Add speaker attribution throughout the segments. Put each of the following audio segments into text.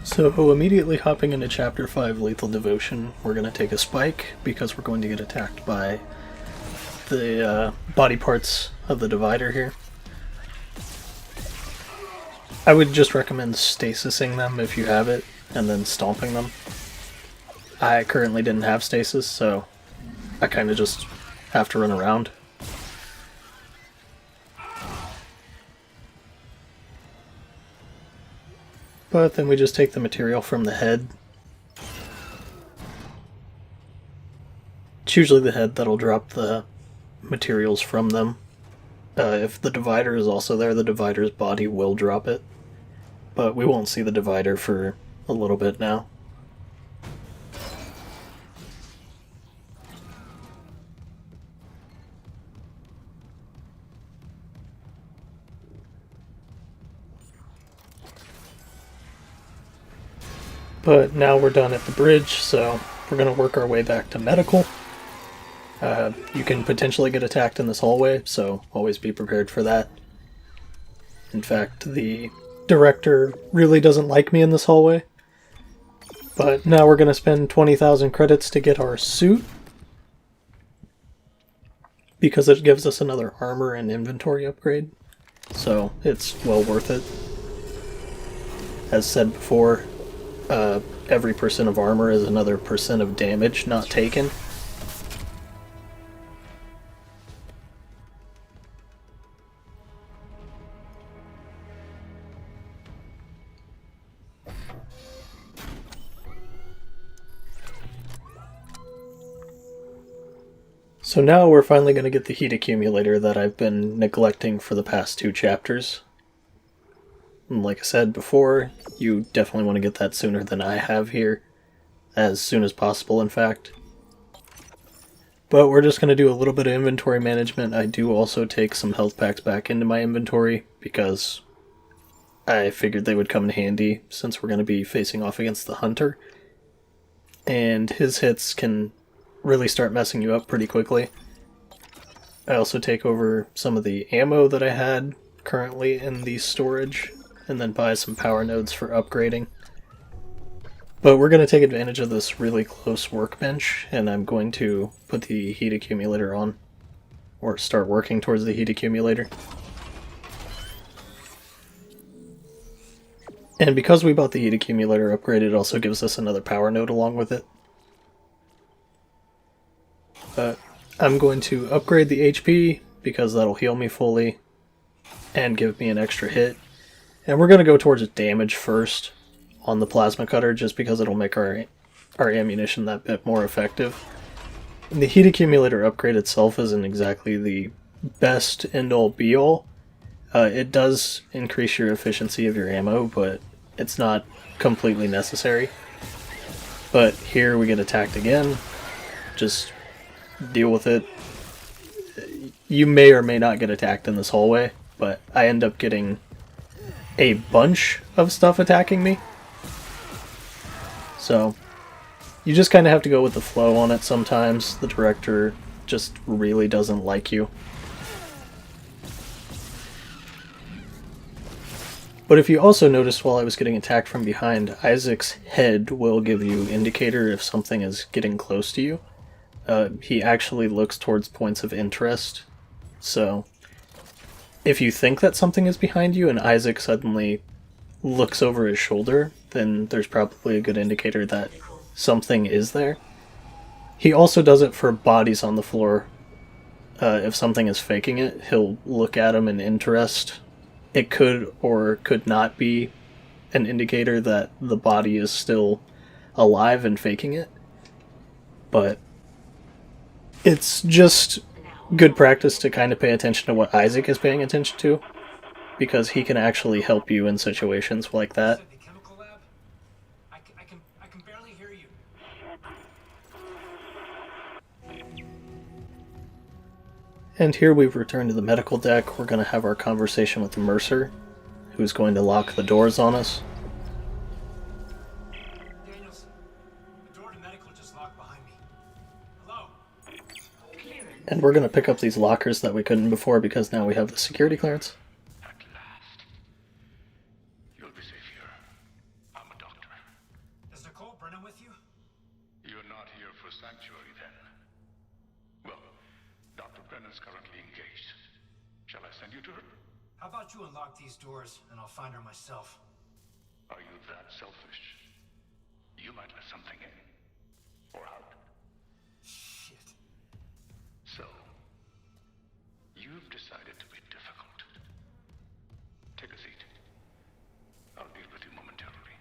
Speaker 1: So immediately hopping into Chapter 5 Lethal Devotion, we're going to take a spike because we're going to get attacked by the body parts of the divider here. I would just recommend stasising them if you have it, and then stomping them. I currently didn't have stasis, so I kind of just have to run around. But then we just take the material from the head. It's usually the head that'll drop the materials from them. If the divider is also there, the divider's body will drop it. But we won't see the divider for a little bit now. But now we're done at the bridge, so we're going to work our way back to medical. You can potentially get attacked in this hallway, so always be prepared for that. In fact, the director really doesn't like me in this hallway. But now we're going to spend 20,000 credits to get our suit, because it gives us another armor and inventory upgrade. So it's well worth it. As said before, every percent of armor is another percent of damage not taken. So now we're finally going to get the heat accumulator that I've been neglecting for the past 2 chapters. And like I said before, you definitely want to get that sooner than I have here. As soon as possible, in fact. But we're just going to do a little bit of inventory management. I do also take some health packs back into my inventory, because I figured they would come in handy since we're going to be facing off against the hunter. And his hits can really start messing you up pretty quickly. I also take over some of the ammo that I had currently in the storage, and then buy some power nodes for upgrading. But we're going to take advantage of this really close workbench, and I'm going to put the heat accumulator on, or start working towards the heat accumulator. And because we bought the heat accumulator upgrade, it also gives us another power node along with it. But I'm going to upgrade the HP, because that'll heal me fully, and give me an extra hit. And we're going to go towards damage first on the plasma cutter, just because it'll make our ammunition that bit more effective. And the heat accumulator upgrade itself isn't exactly the best end-all be-all. It does increase your efficiency of your ammo, but it's not completely necessary. But here we get attacked again. Just deal with it. You may or may not get attacked in this hallway, but I end up getting a bunch of stuff attacking me. So you just kind of have to go with the flow on it sometimes. The director just really doesn't like you. But if you also noticed while I was getting attacked from behind, Isaac's head will give you indicator if something is getting close to you. He actually looks towards points of interest. So if you think that something is behind you and Isaac suddenly looks over his shoulder, then there's probably a good indicator that something is there. He also does it for bodies on the floor. If something is faking it, he'll look at them in interest. It could or could not be an indicator that the body is still alive and faking it. But it's just good practice to kind of pay attention to what Isaac is paying attention to, because he can actually help you in situations like that.
Speaker 2: I can barely hear you.
Speaker 1: And here we've returned to the medical deck. We're going to have our conversation with the Mercer, who's going to lock the doors on us.
Speaker 2: Daniels, the door to medical just locked behind me. Hello?
Speaker 1: And we're going to pick up these lockers that we couldn't before, because now we have the security clearance.
Speaker 3: At last. You'll be safe here. I'm a doctor.
Speaker 2: with you?
Speaker 3: You're not here for sanctuary, then? Well, Dr. Brennan's currently engaged. Shall I send you to her?
Speaker 2: How about you unlock these doors, and I'll find her myself?
Speaker 3: Are you that selfish? You might let something in. Or out.
Speaker 2: Shit.
Speaker 3: So, you've decided to be difficult. Take a seat. I'll deal with you momentarily.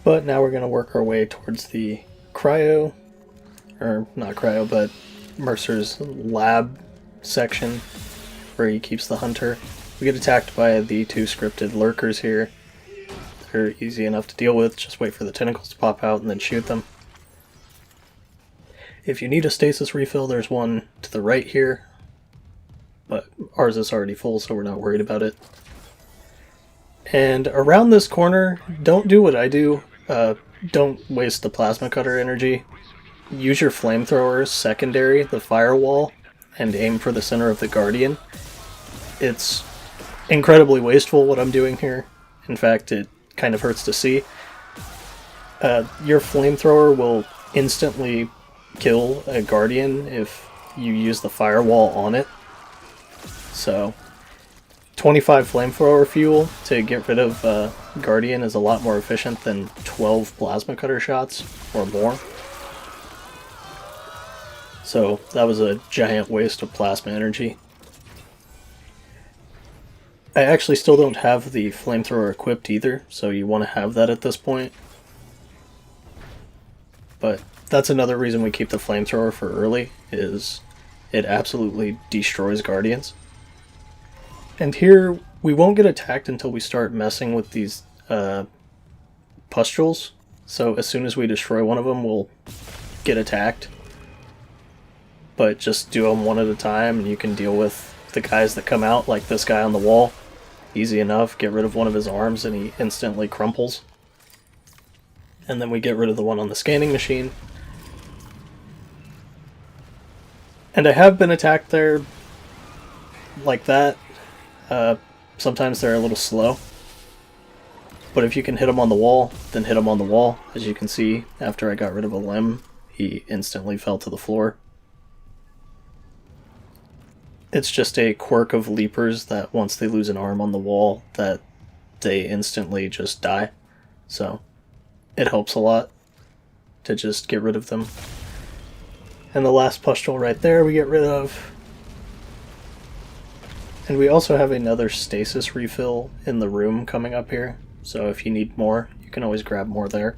Speaker 1: But now we're going to work our way towards the cryo, or not cryo, but Mercer's lab section where he keeps the hunter. We get attacked by the two scripted lurkers here. They're easy enough to deal with, just wait for the tentacles to pop out and then shoot them. If you need a stasis refill, there's one to the right here, but ours is already full, so we're not worried about it. And around this corner, don't do what I do. Don't waste the plasma cutter energy. Use your flamethrower secondary, the firewall, and aim for the center of the Guardian. It's incredibly wasteful what I'm doing here. In fact, it kind of hurts to see. Your flamethrower will instantly kill a Guardian if you use the firewall on it. So 25 flamethrower fuel to get rid of Guardian is a lot more efficient than 12 plasma cutter shots or more. So that was a giant waste of plasma energy. I actually still don't have the flamethrower equipped either, so you want to have that at this point. But that's another reason we keep the flamethrower for early, is it absolutely destroys Guardians. And here, we won't get attacked until we start messing with these pustules. So as soon as we destroy one of them, we'll get attacked. But just do them one at a time, and you can deal with the guys that come out, like this guy on the wall. Easy enough, get rid of one of his arms and he instantly crumples. And then we get rid of the one on the scanning machine. And I have been attacked there like that. Sometimes they're a little slow. But if you can hit him on the wall, then hit him on the wall. As you can see, after I got rid of a limb, he instantly fell to the floor. It's just a quirk of leapers that once they lose an arm on the wall, that they instantly just die. So it helps a lot to just get rid of them. And the last pustule right there we get rid of. And we also have another stasis refill in the room coming up here. So if you need more, you can always grab more there.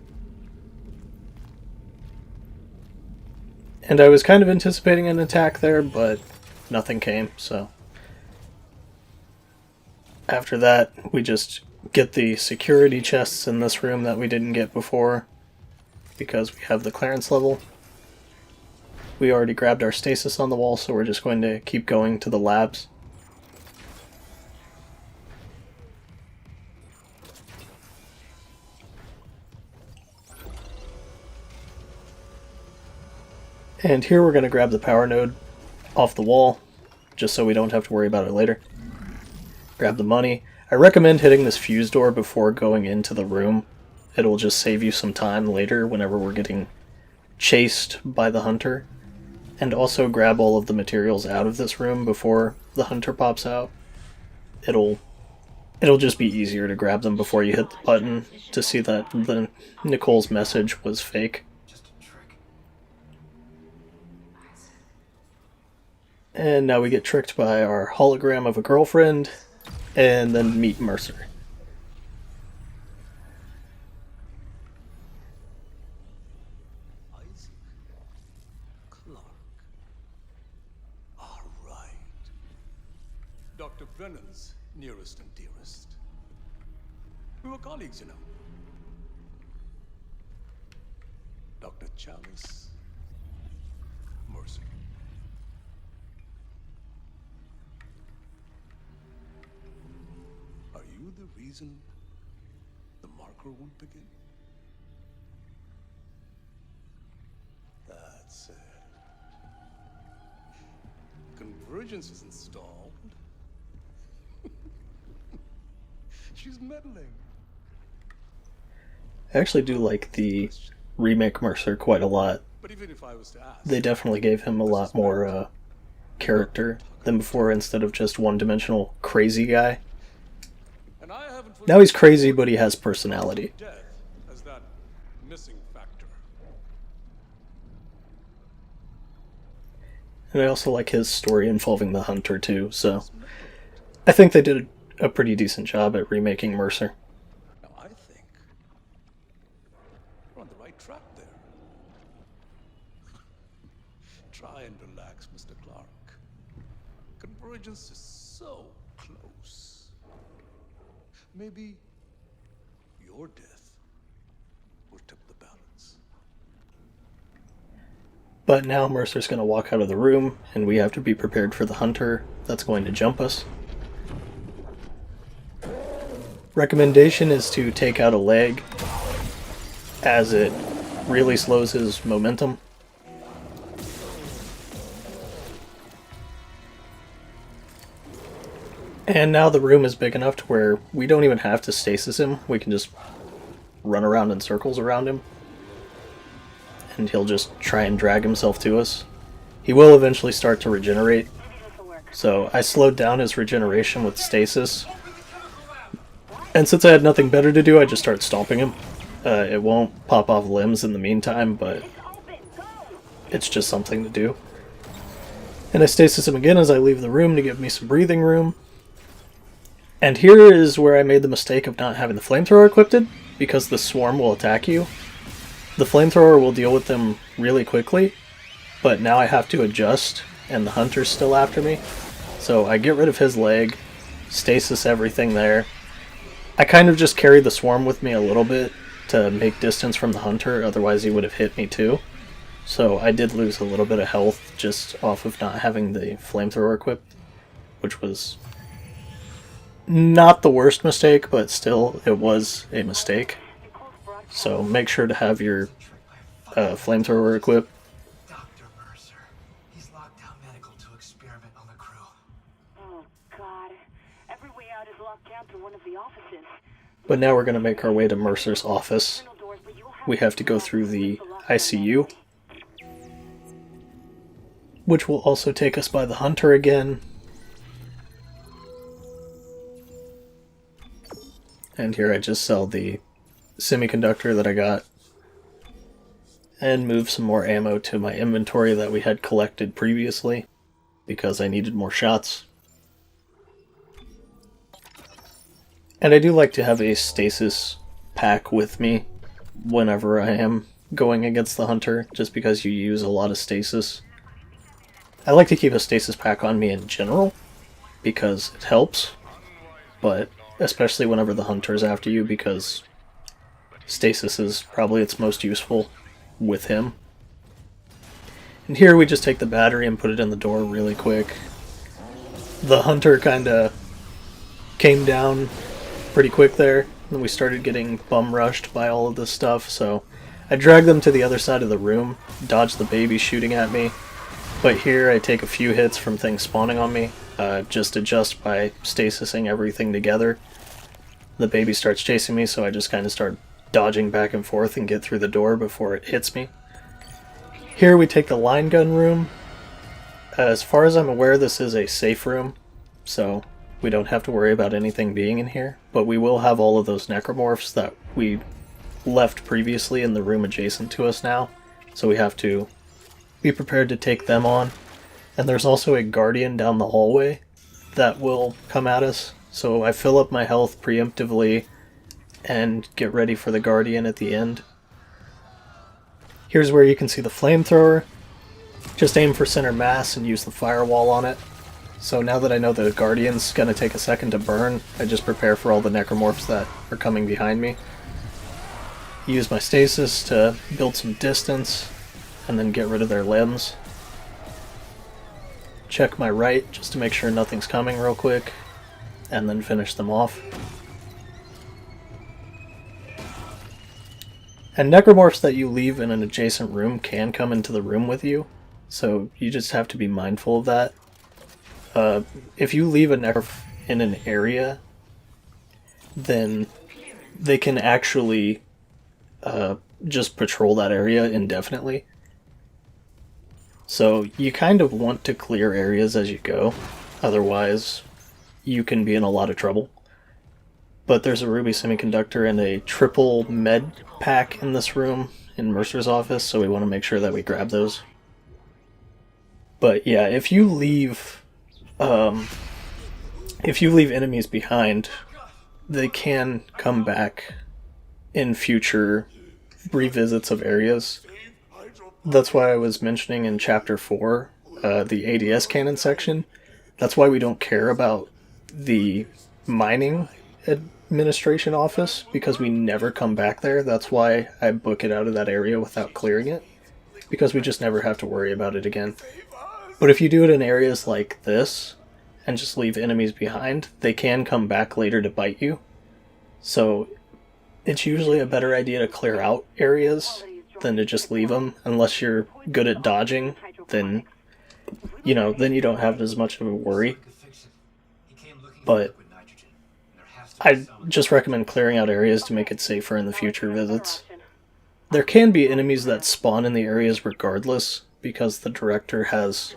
Speaker 1: And I was kind of anticipating an attack there, but nothing came, so after that we just get the security chests in this room that we didn't get before because we have the clearance level. We already grabbed our stasis on the wall, so we're just going to keep going to the labs. And here we're going to grab the power node off the wall, just so we don't have to worry about it later. Grab the money. I recommend hitting this fuse door before going into the room. It'll just save you some time later whenever we're getting chased by the hunter. And also grab all of the materials out of this room before the hunter pops out. It'll just be easier to grab them before you hit the button to see that the Nicole's message was fake. And now we get tricked by our hologram of a girlfriend, and then meet Mercer.
Speaker 4: Isaac Clarke. All right. Dr. Brennan's nearest and dearest. We were colleagues, you know. Dr. Chalice. Mercer. Are you the reason the marker won't begin? That's it. Convergence is installed. She's meddling.
Speaker 1: I actually do like the remake Mercer quite a lot.
Speaker 4: But even if I was to ask,
Speaker 1: They definitely gave him a lot more character than before, instead of just one-dimensional crazy guy.
Speaker 4: and I haven't
Speaker 1: Now he's crazy, but he has personality.
Speaker 4: death as that missing factor.
Speaker 1: And I also like his story involving the Hunter too, so I think they did a pretty decent job at remaking Mercer.
Speaker 4: Now I think we're on the right track there. Try and relax, Mr. Clark. Convergence is so close. Maybe your death will tip the balance.
Speaker 1: But now Mercer's going to walk out of the room, and we have to be prepared for the Hunter that's going to jump us. Recommendation is to take out a leg, as it really slows his momentum. And now the room is big enough to where we don't even have to stasis him. We can just run around in circles around him. And he'll just try and drag himself to us. He will eventually start to regenerate. So I slowed down his regeneration with stasis. And since I had nothing better to do, I just started stomping him. It won't pop off limbs in the meantime, but it's just something to do. And I stasis him again as I leave the room to give me some breathing room. And here is where I made the mistake of not having the flamethrower equipped, because the swarm will attack you. The flamethrower will deal with them really quickly, but now I have to adjust, and the Hunter's still after me. So I get rid of his leg, stasis everything there. I kind of just carried the swarm with me a little bit to make distance from the Hunter, otherwise he would have hit me too. So I did lose a little bit of health just off of not having the flamethrower equipped, which was not the worst mistake, but still, it was a mistake. So make sure to have your flamethrower equipped.
Speaker 2: Dr. Mercer. He's locked down medical to experiment on the crew.
Speaker 5: Oh, God. Every way out is locked down to one of the offices.
Speaker 1: But now we're going to make our way to Mercer's office. We have to go through the ICU, which will also take us by the Hunter again. And here I just sell the semiconductor that I got and move some more ammo to my inventory that we had collected previously because I needed more shots. And I do like to have a stasis pack with me whenever I am going against the Hunter, just because you use a lot of stasis. I like to keep a stasis pack on me in general because it helps, but especially whenever the Hunter is after you, because stasis is probably its most useful with him. And here we just take the battery and put it in the door really quick. The Hunter kinda came down pretty quick there, and we started getting bum rushed by all of this stuff, so I dragged them to the other side of the room, dodged the baby shooting at me, but here I take a few hits from things spawning on me, just adjust by stasising everything together. The baby starts chasing me, so I just kind of start dodging back and forth and get through the door before it hits me. Here we take the line gun room. As far as I'm aware, this is a safe room, so we don't have to worry about anything being in here, but we will have all of those necromorphs that we left previously in the room adjacent to us now, so we have to be prepared to take them on. And there's also a guardian down the hallway that will come at us, so I fill up my health preemptively and get ready for the guardian at the end. Here's where you can see the flamethrower. Just aim for center mass and use the firewall on it. So now that I know the guardian's gonna take a second to burn, I just prepare for all the necromorphs that are coming behind me. Use my stasis to build some distance and then get rid of their limbs. Check my right just to make sure nothing's coming real quick, and then finish them off. And necromorphs that you leave in an adjacent room can come into the room with you, so you just have to be mindful of that. If you leave a necromorph in an area, then they can actually just patrol that area indefinitely. So you kind of want to clear areas as you go, otherwise you can be in a lot of trouble. But there's a ruby semiconductor and a triple med pack in this room in Mercer's office, so we want to make sure that we grab those. But yeah, if you leave enemies behind, they can come back in future revisits of areas. That's why I was mentioning in Chapter 4, the ADS cannon section. That's why we don't care about the mining administration office, because we never come back there. That's why I book it out of that area without clearing it, because we just never have to worry about it again. But if you do it in areas like this, and just leave enemies behind, they can come back later to bite you. So it's usually a better idea to clear out areas than to just leave them, unless you're good at dodging, then you don't have as much of a worry. But I just recommend clearing out areas to make it safer in the future visits. There can be enemies that spawn in the areas regardless, because the director has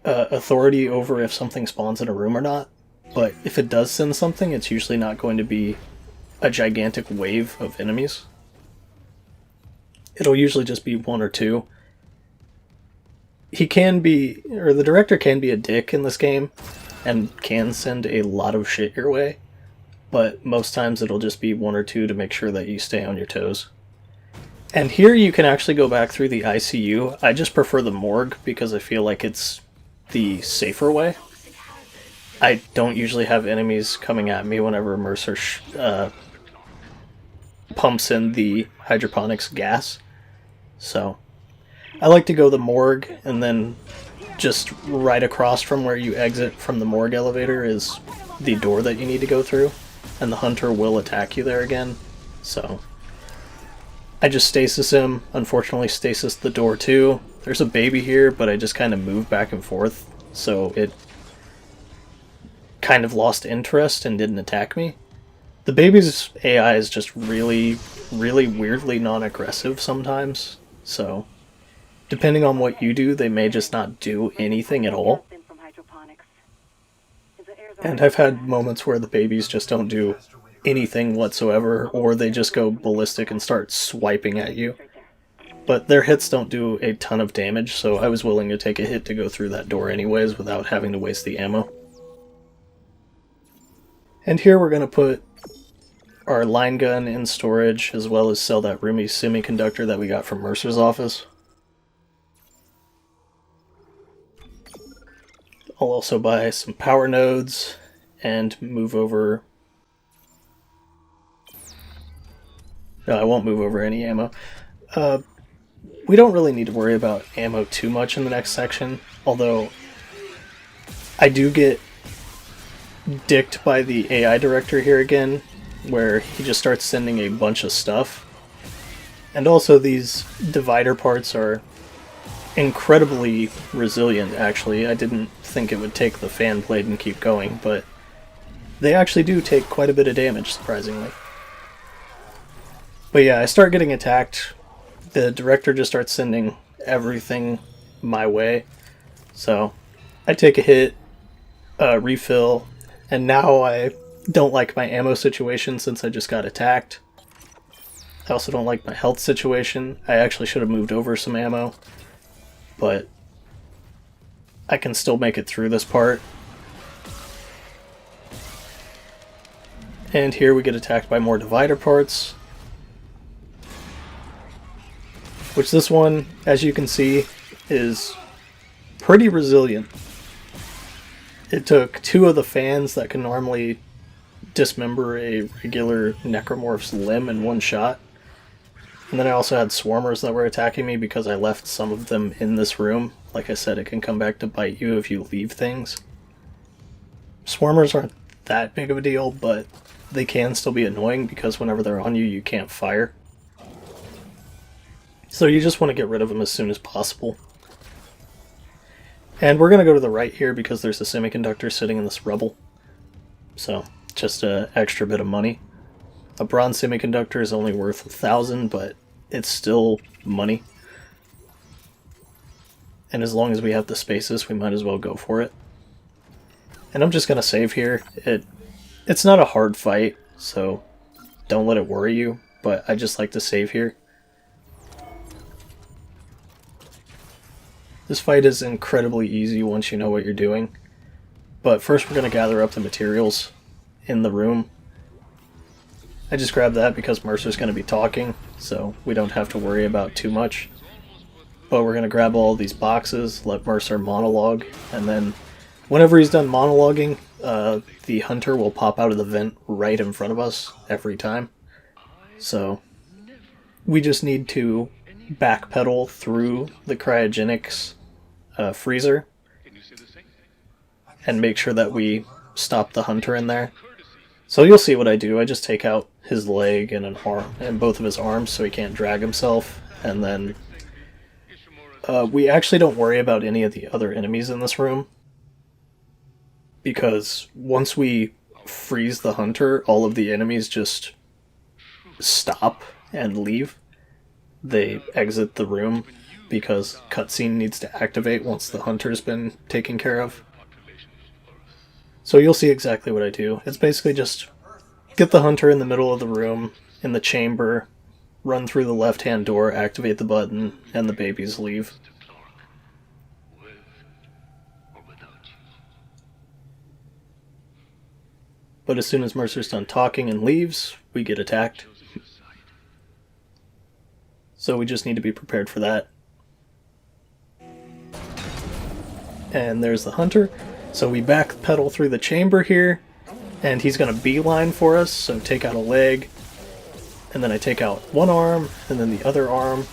Speaker 1: authority over if something spawns in a room or not. But if it does send something, it's usually not going to be a gigantic wave of enemies. It'll usually just be one or two. The director can be a dick in this game, and can send a lot of shit your way, but most times it'll just be one or two to make sure that you stay on your toes. And here you can actually go back through the ICU. I just prefer the morgue because I feel like it's the safer way. I don't usually have enemies coming at me whenever Mercer pumps in the hydroponics gas. So I like to go the morgue, and then just right across from where you exit from the morgue elevator is the door that you need to go through, and the hunter will attack you there again. So I just stasis him. Unfortunately, stasis the door too. There's a baby here, but I just kind of moved back and forth, so it kind of lost interest and didn't attack me. The baby's AI is just really, really weirdly non-aggressive sometimes, so depending on what you do, they may just not do anything at all. And I've had moments where the babies just don't do anything whatsoever, or they just go ballistic and start swiping at you. But their hits don't do a ton of damage, so I was willing to take a hit to go through that door anyways without having to waste the ammo. And here we're going to put our line gun in storage, as well as sell that roomy semiconductor that we got from Mercer's office. I'll also buy some power nodes and move over... No, I won't move over any ammo. We don't really need to worry about ammo too much in the next section, although I do get dicked by the AI director here again, where he just starts sending a bunch of stuff. And also these divider parts are incredibly resilient, actually. I didn't think it would take the fan blade and keep going, but they actually do take quite a bit of damage, surprisingly. But yeah, I start getting attacked. The director just starts sending everything my way. So I take a hit, refill, and now I don't like my ammo situation since I just got attacked. I also don't like my health situation. I actually should have moved over some ammo, but I can still make it through this part. And here we get attacked by more divider parts, which this one, as you can see, is pretty resilient. It took 2 of the fans that can normally dismember a regular necromorph's limb in one shot. And then I also had swarmers that were attacking me because I left some of them in this room. Like I said, it can come back to bite you if you leave things. Swarmers aren't that big of a deal, but they can still be annoying because whenever they're on you, you can't fire. So you just want to get rid of them as soon as possible. And we're going to go to the right here because there's a semiconductor sitting in this rubble. So, just an extra bit of money. A bronze semiconductor is only worth 1,000, but it's still money. And as long as we have the spaces, we might as well go for it. And I'm just going to save here. It's not a hard fight, so don't let it worry you, but I just like to save here. This fight is incredibly easy once you know what you're doing. But first we're going to gather up the materials in the room. I just grabbed that because Mercer's going to be talking, so we don't have to worry about too much. But we're going to grab all these boxes, let Mercer monologue, and then whenever he's done monologuing, the hunter will pop out of the vent right in front of us every time. So we just need to backpedal through the cryogenics freezer and make sure that we stop the hunter in there. So you'll see what I do. I just take out his leg and an arm and both of his arms so he can't drag himself, and then we actually don't worry about any of the other enemies in this room, because once we freeze the hunter, all of the enemies just stop and leave. They exit the room because cutscene needs to activate once the hunter's been taken care of. So you'll see exactly what I do. It's basically just get the hunter in the middle of the room, in the chamber, run through the left-hand door, activate the button, and the babies leave. But as soon as Mercer's done talking and leaves, we get attacked. So we just need to be prepared for that. And there's the hunter. So we backpedal through the chamber here, and he's going to beeline for us, so take out a leg, and then I take out one arm, and then the other arm,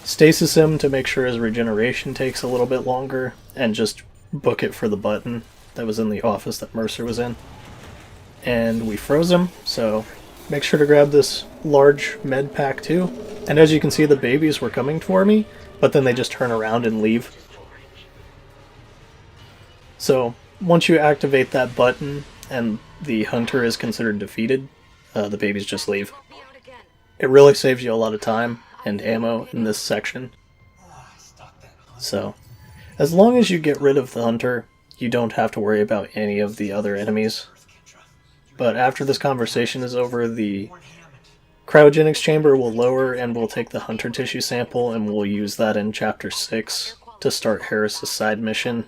Speaker 1: stasis him to make sure his regeneration takes a little bit longer, and just book it for the button that was in the office that Mercer was in. And we froze him, so make sure to grab this large med pack too. And as you can see, the babies were coming for me, but then they just turn around and leave. So once you activate that button and the hunter is considered defeated, the babies just leave. It really saves you a lot of time and ammo in this section. So as long as you get rid of the hunter, you don't have to worry about any of the other enemies. But after this conversation is over, the cryogenics chamber will lower and we'll take the hunter tissue sample, and we'll use that in Chapter 6 to start Harris's side mission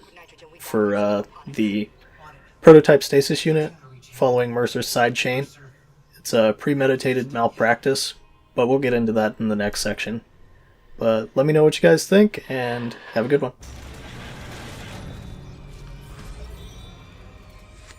Speaker 1: for the prototype stasis unit following Mercer's side chain. It's a premeditated malpractice, but we'll get into that in the next section. But let me know what you guys think, and have a good one.